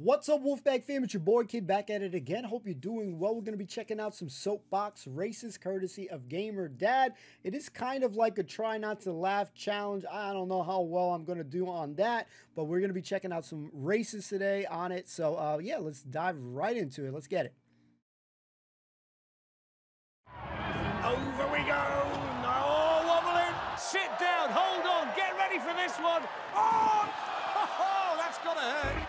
What's up, Wolfpack fam? It's your boy Kid back at it again. Hope you're doing well. We're going to be checking out some Soapbox races courtesy of Gamer Dad. It is kind of like a try not to laugh challenge. I don't know how well I'm going to do on that, but we're going to be checking out some races today on it. So yeah, let's dive right into it. Let's get it. Over we go. No, wobbling. Sit down. Hold on. Get ready for this one. Oh, that's got to hurt.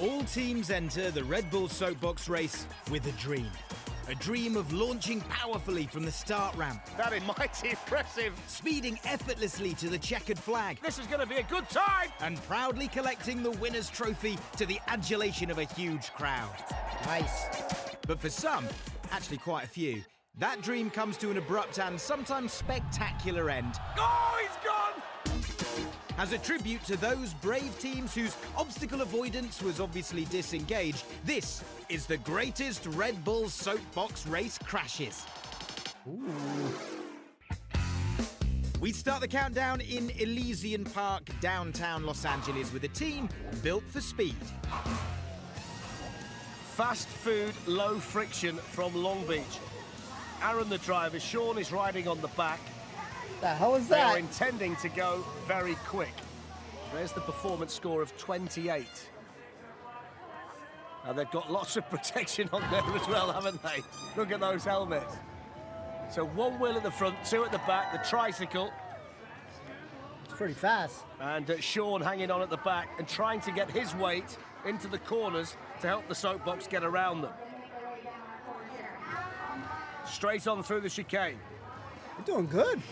All teams enter the Red Bull Soapbox race with a dream. A dream of launching powerfully from the start ramp. That is mighty impressive. Speeding effortlessly to the checkered flag. This is going to be a good time. And proudly collecting the winner's trophy to the adulation of a huge crowd. Nice. But for some, actually quite a few, that dream comes to an abrupt and sometimes spectacular end. Oh, he's gone! As a tribute to those brave teams whose obstacle avoidance was obviously disengaged, this is the greatest Red Bull Soapbox race crashes. Ooh. We start the countdown in Elysian Park, downtown Los Angeles, with a team built for speed. Fast food, low friction from Long Beach. Aaron, the driver, Sean is riding on the back. The hell is They that? are intending to go very quick. There's the performance score of 28. Now they've got lots of protection on there as well, haven't they? Look at those helmets. So one wheel at the front, two at the back, the tricycle. It's pretty fast. And Sean hanging on at the back and trying to get his weight into the corners to help the Soapbox get around them. Straight on through the chicane. You're doing good.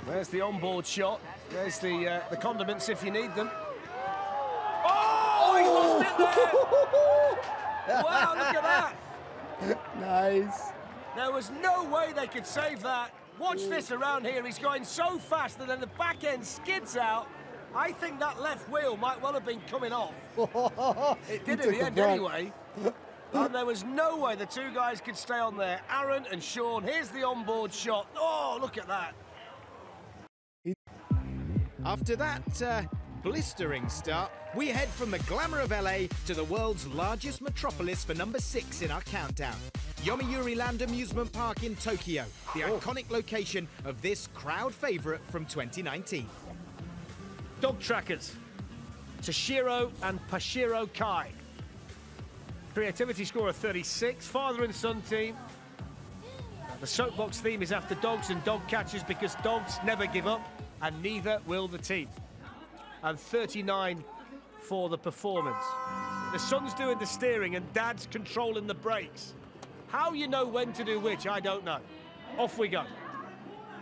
There's the onboard shot. There's the condiments if you need them. Oh, he lost it there! Wow, look at that! Nice. There was no way they could save that. Watch this around here. He's going so fast and then the back end skids out. I think that left wheel might well have been coming off. It did in the end anyway. And there was no way the two guys could stay on there. Aaron and Sean, here's the onboard shot. Oh, look at that. After that blistering start, we head from the glamour of LA to the world's largest metropolis for number 6 in our countdown. Yomiuri Land Amusement Park in Tokyo, the iconic location of this crowd favourite from 2019. Dog trackers, Toshiro and Pashiro Kai. Creativity score of 36, father and son team. The Soapbox theme is after dogs and dog catchers because dogs never give up, and neither will the team. And 39 for the performance. The son's doing the steering and dad's controlling the brakes. How you know when to do which, I don't know. Off we go.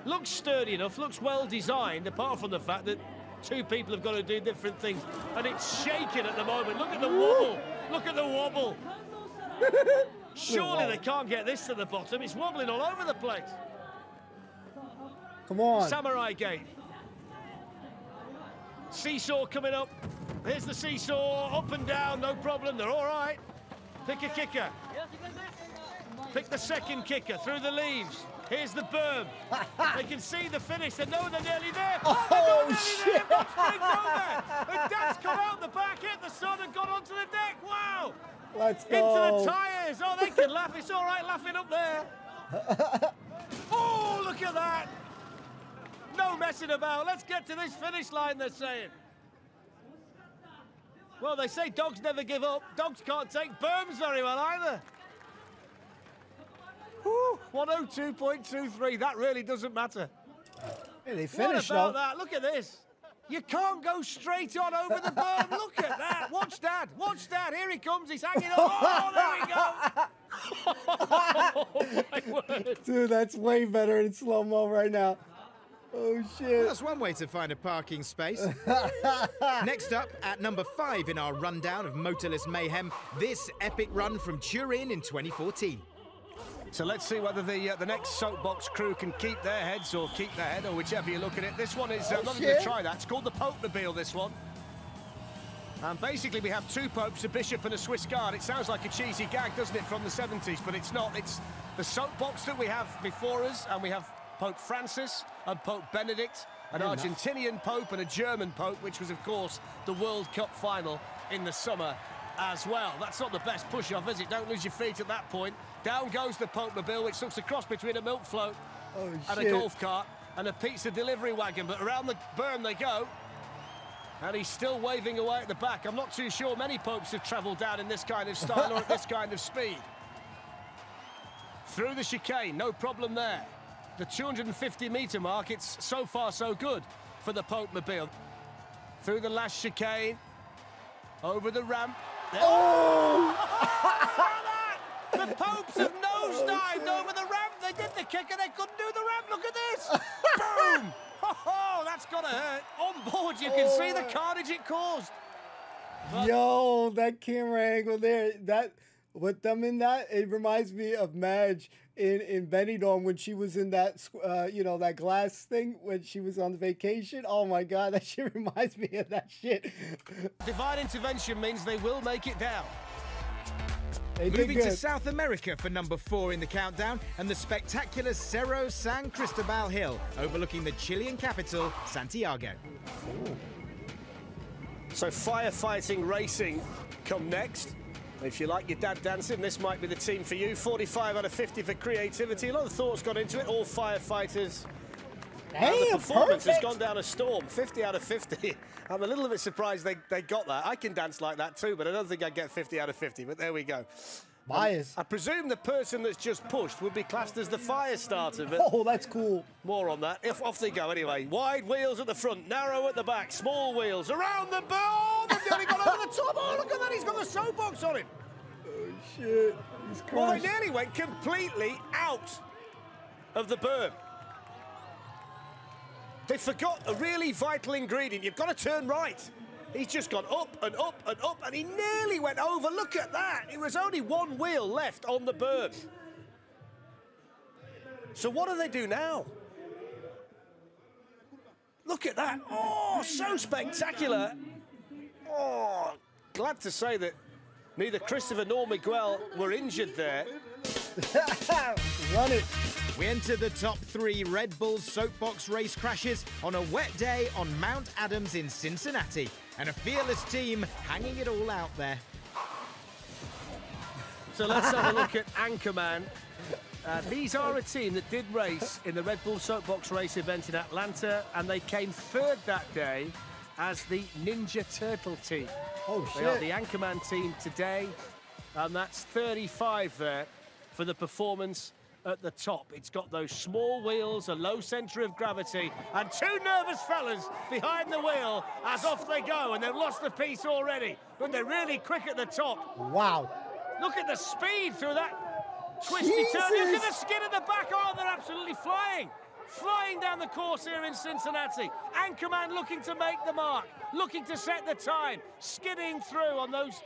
Looks sturdy enough, looks well designed, apart from the fact that two people have got to do different things. And it's shaking at the moment. Look at the wobble. Look at the wobble. Surely they can't get this to the bottom. It's wobbling all over the place. Come on. Samurai Gate. Seesaw coming up. Here's the seesaw. Up and down, no problem. They're all right. Pick a kicker. Pick the second kicker through the leaves. Here's the berm. They can see the finish. They know they're nearly there. Oh, they're shit. There. And Dad's come out the back, hit the sun and got onto the deck. Wow. Let's go. Into the tyres. Oh, they can laugh. It's all right laughing up there. Oh, look at that. No messing about. Let's get to this finish line, they're saying. Well, they say dogs never give up. Dogs can't take berms very well either. 102.23. That really doesn't matter. Hey, they finished, what about though. that? Look at this. You can't go straight on over the berm. Look at that. Watch Dad. Watch Dad. Here he comes. He's hanging on. Oh, there we go. Oh, my word. Dude, that's way better in slow-mo right now. Oh, shit. Well, that's one way to find a parking space. Next up, at number 5 in our rundown of motorless mayhem, this epic run from Turin in 2014. So let's see whether the next Soapbox crew can keep their heads or keep their head, or whichever you look at it. This one is, I'm not going to try that. It's called the Pope-mobile, this one. And basically we have two popes, a bishop and a Swiss guard. It sounds like a cheesy gag, doesn't it, from the 70s, but it's not. It's the Soapbox that we have before us, and we have Pope Francis and Pope Benedict An Argentinian Pope and a German Pope, which was, of course, the World Cup final in the summer as well. That's not the best push-off, is it? Don't lose your feet at that point. Down goes the Pope-mobile, which looks a cross between a milk float and a golf cart and a pizza delivery wagon. But around the berm they go. And he's still waving away at the back. I'm not too sure many Popes have travelled down in this kind of style or at this kind of speed. Through the chicane, no problem there. The 250-metre mark, it's so far so good for the Pope-mobile. Through the last chicane, over the ramp. Oh! The Popes have nosedived over the ramp. They did the kick and they couldn't do the ramp. Look at this. Boom! Oh, that's got to hurt. On board, you can see the carnage it caused. But yo, that camera angle there, that with them in that, it reminds me of Madge in Benidorm when she was in that, you know, that glass thing when she was on vacation. Oh my God, that shit reminds me of that shit. Divine intervention means they will make it down. Moving to South America for number 4 in the countdown, and the spectacular Cerro San Cristobal Hill, overlooking the Chilean capital, Santiago. Ooh. So firefighting racing come next. If you like your dad dancing, this might be the team for you. 45 out of 50 for creativity. A lot of thoughts got into it, all firefighters. Hey, the performance has gone down a storm, 50 out of 50. I'm a little bit surprised they got that. I can dance like that too, but I don't think I'd get 50 out of 50, but there we go. Bias. I presume the person that's just pushed would be classed as the fire starter, but oh, that's cool. More on that. Off they go anyway. Wide wheels at the front, narrow at the back, small wheels around the ball. They've only got over the top. Oh, look at that, he's got the soapbox on him. Oh, shit. He's well, they nearly went completely out of the berm. They forgot a really vital ingredient. You've got to turn right. He's just gone up and up and up, and he nearly went over. Look at that. It was only one wheel left on the berm. So what do they do now? Look at that. Oh, so spectacular. Oh, glad to say that neither Christopher nor Miguel were injured there. Run it. We enter the top 3 Red Bull Soapbox race crashes on a wet day on Mount Adams in Cincinnati, and a fearless team hanging it all out there. So let's have a look at Anchorman. These are a team that did race in the Red Bull Soapbox race event in Atlanta, and they came 3rd that day as the Ninja Turtle team. Oh, shit. They are the Anchorman team today, and that's 35 there for the performance at the top. It's got those small wheels, a low centre of gravity, and 2 nervous fellas behind the wheel as off they go, and they've lost the piece already, but they're really quick at the top. Wow. Look at the speed through that twisty turn. Look at the skid at the back. Oh, they're absolutely flying. Flying down the course here in Cincinnati. Anchorman looking to make the mark, looking to set the time, skidding through on those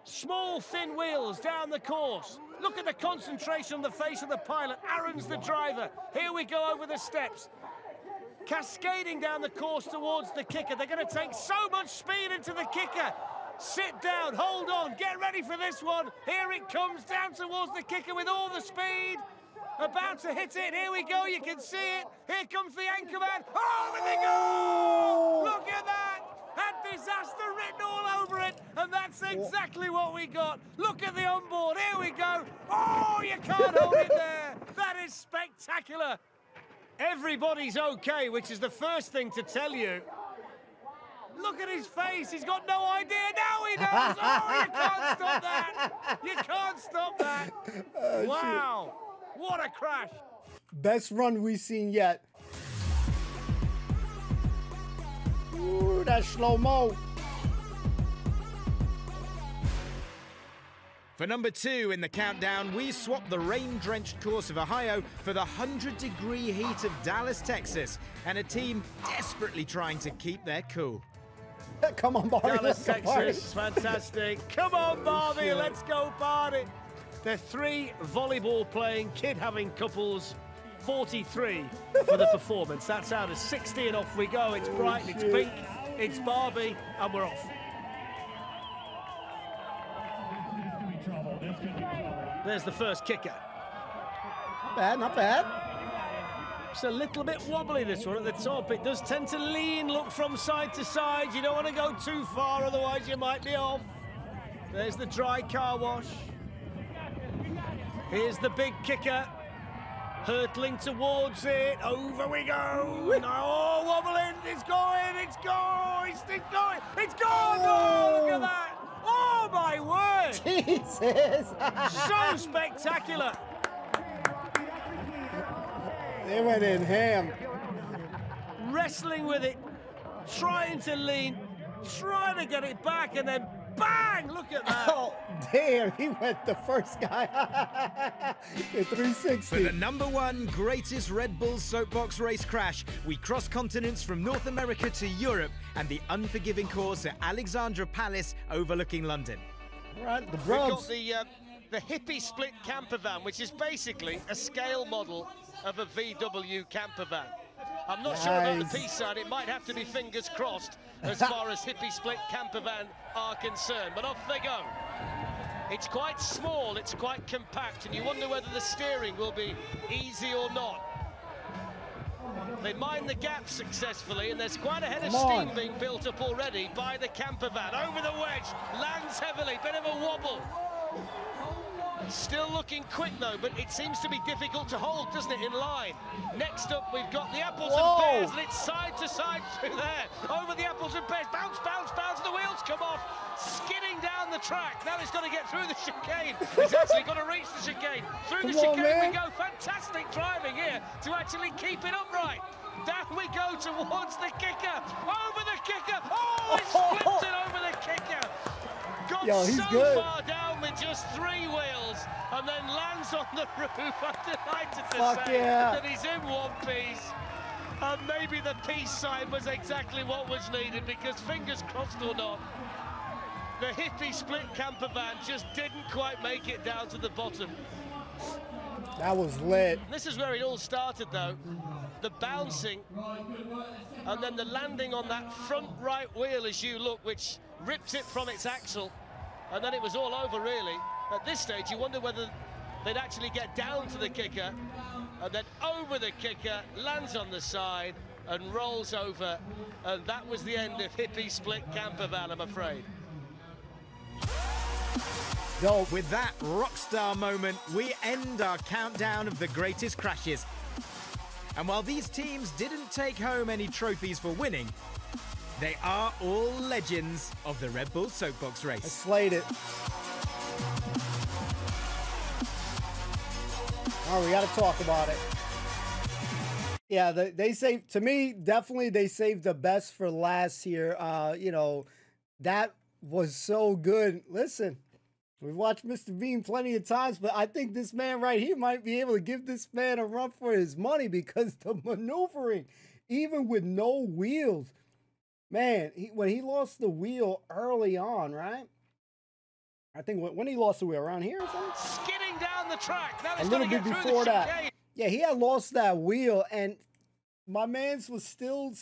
small, thin wheels down the course. Look at the concentration on the face of the pilot. Aaron's the driver. Here we go over the steps. Cascading down the course towards the kicker. They're going to take so much speed into the kicker. Sit down, hold on, get ready for this one. Here it comes down towards the kicker with all the speed. About to hit it. Here we go, you can see it. Here comes the Anchorman. Oh, and they go! Look at that! Had disaster written all over it, and that's exactly what we got. Look at the onboard. Here we go. Oh, you can't hold it there. That is spectacular. Everybody's okay, which is the first thing to tell you. Look at his face. He's got no idea. Now he knows. Oh, you can't stop that. You can't stop that. Wow. Shit. What a crash. Best run we've seen yet. Ooh, that slow-mo. For number 2 in the countdown, we swap the rain-drenched course of Ohio for the 100-degree heat of Dallas, Texas, and a team desperately trying to keep their cool. Come on, Barbie. Dallas, Texas, fantastic. Come on, Barbie, let's go party. They're 3 volleyball-playing, kid-having couples, 43 for the performance. That's out of 60, and off we go. It's bright, it's pink, it's Barbie, and we're off. There's the first kicker. Not bad, not bad. It's a little bit wobbly, this one at the top. It does tend to lean, look from side to side. You don't want to go too far, otherwise you might be off. There's the dry car wash. Here's the big kicker. Hurtling towards it. Over we go. Oh, wobbling. It's going. It's going. It's going. It's gone. Oh, look at that. Oh, my word. Jesus. So spectacular. They went in ham. Wrestling with it. Trying to lean. Trying to get it back, and then bang! Look at that. Oh, damn. He went the first guy. The 360. For the #1 greatest Red Bull Soapbox race crash, we cross continents from North America to Europe and the unforgiving course at Alexandra Palace overlooking London. Right, the We've Brubs. got the hippie split camper van, which is basically a scale model of a VW camper van. I'm not sure about the peace sign. It might have to be fingers crossed as far as hippie split camper van are concerned. But off they go. It's quite small, it's quite compact, and you wonder whether the steering will be easy or not. They mine the gap successfully, and there's quite a head of steam being built up already by the camper van. Over the wedge, lands heavily, bit of a wobble. Still looking quick though, but it seems to be difficult to hold, doesn't it, in line? Next up, we've got the apples and pears, and it's side to side through there. Over the apples and pears, bounce, bounce, bounce, the wheels come off, skidding down the track. Now it's got to get through the chicane. It's actually got to reach the chicane. Through the chicane we go. Fantastic driving here to actually keep it upright. Down we go towards the kicker. Over the kicker. Oh, it's flipped it over the kicker. Got so far down with just 3 wheels and then lands on the roof. I'm delighted to say that he's in one piece. And maybe the peace sign was exactly what was needed, because fingers crossed or not, the hippie split camper van just didn't quite make it down to the bottom. That was lit. This is where it all started though. The bouncing and then the landing on that front right wheel as you look, which rips it from its axle, and then it was all over really. At this stage you wonder whether they'd actually get down to the kicker, and then over the kicker, lands on the side and rolls over, and that was the end of hippie split camper van, I'm afraid. With that rock star moment, we end our countdown of the greatest crashes. And while these teams didn't take home any trophies for winning, they are all legends of the Red Bull Soapbox race. I slayed it. All right, we got to talk about it. Yeah, they saved, to me, definitely they saved the best for last here. You know, that was so good. Listen, we've watched Mr. Bean plenty of times, but I think this man right here might be able to give this man a run for his money, because the maneuvering, even with no wheels, man, when he lost the wheel early on, right? I think when he lost the wheel, around here or something? Skidding down the track. Now a little bit before that. Yeah, he had lost that wheel, and my man's was still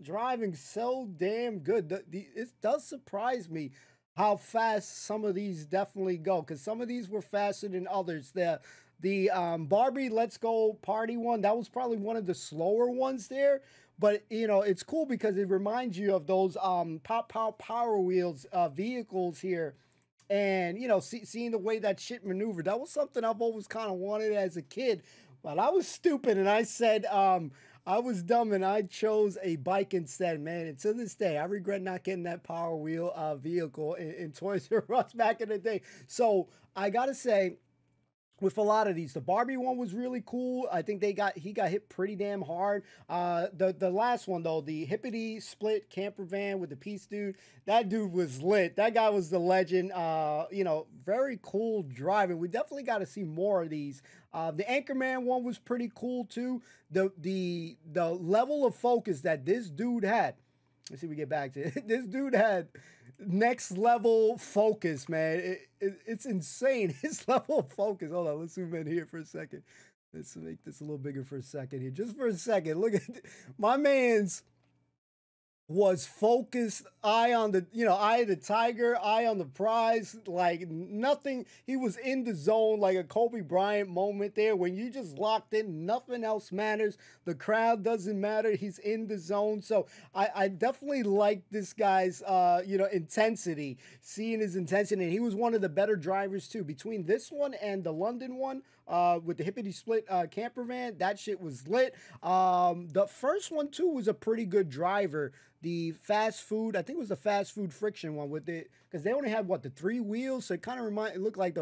driving so damn good. It does surprise me how fast some of these definitely go, because some of these were faster than others. The Barbie Let's Go Party one, that was probably one of the slower ones there. But, you know, it's cool because it reminds you of those Power Wheels vehicles here. And, you know, seeing the way that shit maneuvered, that was something I've always kind of wanted as a kid. But I was stupid, and I said I was dumb, and I chose a bike instead, man. And to this day, I regret not getting that Power Wheel vehicle in Toys R Us back in the day. So I got to say, with a lot of these, the Barbie one was really cool. I think he got hit pretty damn hard. The last one though, the hippity split camper van with the Peace dude, that dude was lit. That guy was the legend. You know, very cool driving. We definitely got to see more of these. The Anchorman one was pretty cool too. The level of focus that this dude had. Let's see if we get back to it. This dude had next level focus, man. It's insane. His level of focus. Hold on, let's zoom in here for a second. Let's make this a little bigger for a second here. Just for a second. Look at my man's was focused, eye on the, eye of the tiger, eye on the prize, like nothing. He was in the zone, like a Kobe Bryant moment there when you just locked in, nothing else matters. The crowd doesn't matter. He's in the zone. So I definitely like this guy's, intensity, seeing his intensity. And he was one of the better drivers too. Between this one and the London one, with the hippity split camper van, that shit was lit. The first one too was a pretty good driver. The fast food, I think it was the fast food friction one with it, because they only had the 3 wheels, so it kind of it looked like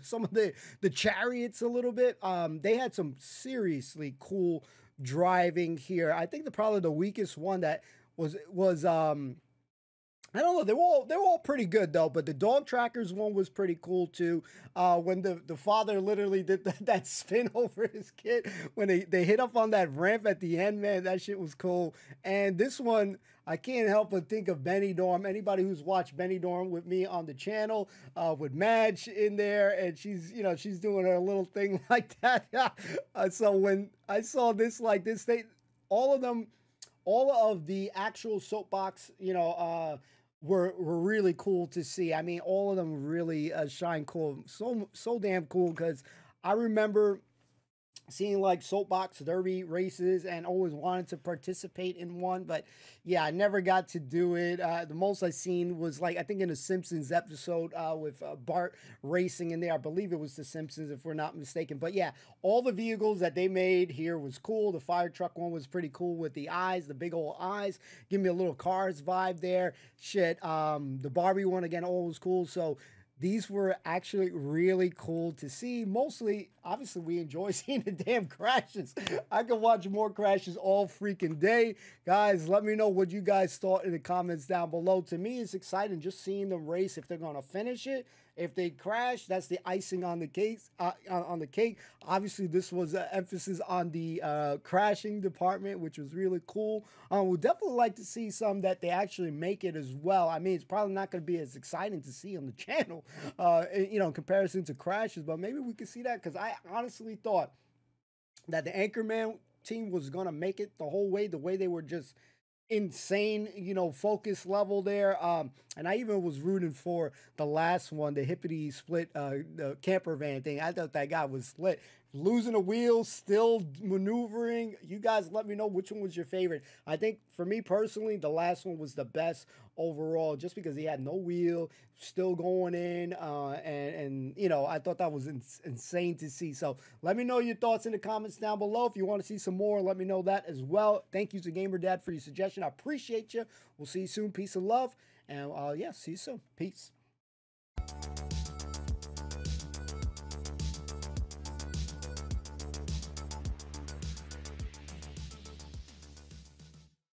some of the chariots a little bit. They had some seriously cool driving here. I think probably the weakest one that was I don't know. They were all pretty good though, but the dog trackers one was pretty cool too. When the father literally did that spin over his kid when they hit up on that ramp at the end, man, that shit was cool. And this one, I can't help but think of Benny Dorm. Anybody who's watched Benny Dorm with me on the channel, with Madge in there, and she's doing her little thing like that. So when I saw this all of the actual Soapbox, were really cool to see. I mean, all of them really shine cool. So damn cool, because I remember seeing like Soapbox Derby races and always wanted to participate in one, but yeah, I never got to do it. The most I seen was I think in a Simpsons episode with Bart racing in there. I believe it was the Simpsons if we're not mistaken. But yeah, all the vehicles that they made here was cool. The fire truck one was pretty cool with the eyes, the big old eyes. Give me a little Cars vibe there. Shit, the Barbie one again, always cool. So these were actually really cool to see. Mostly, obviously, we enjoy seeing the damn crashes. I could watch more crashes all freaking day. Guys, let me know what you guys thought in the comments down below. To me, it's exciting just seeing them race if they're going to finish it. If they crash, that's the icing on the cake. Obviously, this was an emphasis on the crashing department, which was really cool. We'd definitely like to see some that they actually make it as well. I mean, it's probably not going to be as exciting to see on the channel, in comparison to crashes, but maybe we could see that, because I honestly thought that the Anchorman team was going to make it the whole way, the way they were just insane, focus level there. And I even was rooting for the last one, the hippity split the camper van thing. I thought that guy was lit. Losing a wheel, still maneuvering. You guys let me know which one was your favorite. I think for me personally, the last one was the best overall, just because he had no wheel, still going in, and I thought that was insane to see. So let me know your thoughts in the comments down below. If you want to see some more, let me know that as well. Thank you to Gamer Dad for your suggestion. I appreciate you. We'll see you soon. Peace and love, and yeah, see you soon. Peace.